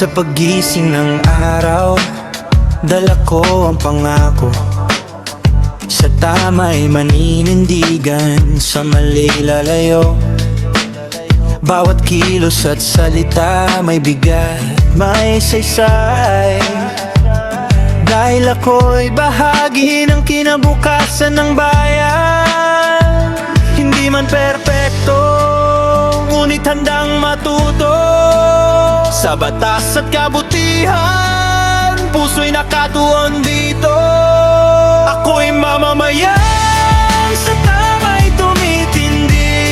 Sa paggising ng araw, dala ko ang pangako. Sa tama'y maninindigan, sa mali lalayo. Bawat kilos at salita may bigat, may saysay. Dahil ako'y bahagi ng kinabukasan ng bayan. Hindi man perpekto, ngunit handang matuto. Sa batas at kabutihan, puso'y nakatuon dito. Ako'y mamamayan, sa tama'y tumitindi,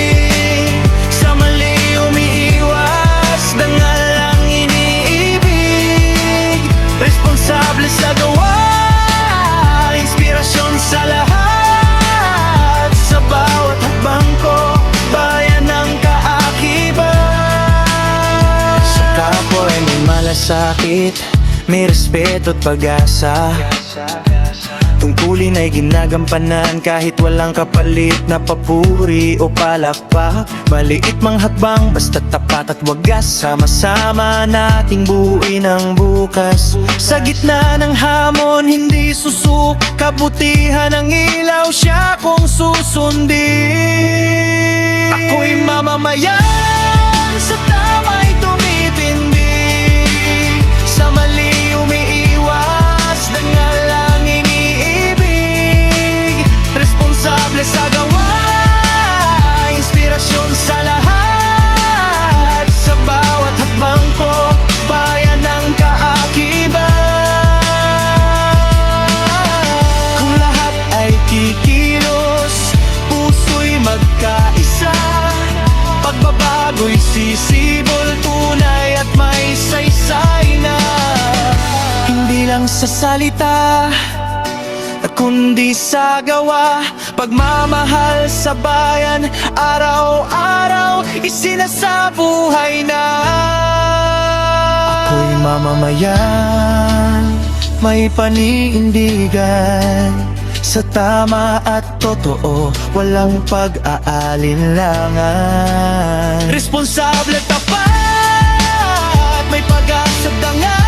sa mali umiiwas, dangal ang iniibig. Responsable sa gawa, inspirasyon sa lahat. Sa bawat hakbang ko, bayan ng kaakibat. Sa kapwa'y may malasakit, may respeto at pag-asa. Tungkulin ay ginagampanan kahit walang kapalit na papuri o palakpak. Maliit mang hakbang, basta tapat at wagas. Sama-sama nating buuin ang bukas. Sa gitna ng hamon, hindi susuk. Kabutihan ng ilaw, siya kong susundin. Ako'y mamamayan, sa tama'y tumitindi, sa mali umiiwas, dangal ang iniibig. Responsable sa gawa, inspirasyon sa lahat. Sa bawat hakbang ko, bayan ng kaakibat. Kung lahat ay kikilos, puso'y magkaisa. Pagbabago'y sisibol, tunay at may saysay na. Hindi lang sa salita, kundi sa gawa. Pagmamahal sa bayan, araw-araw isinasabuhay na. Ako'y mamamayan, may paninindigan, sa tama at totoo, walang pag-aalinlangan. Responsable, tapat, may pag-asa, dangal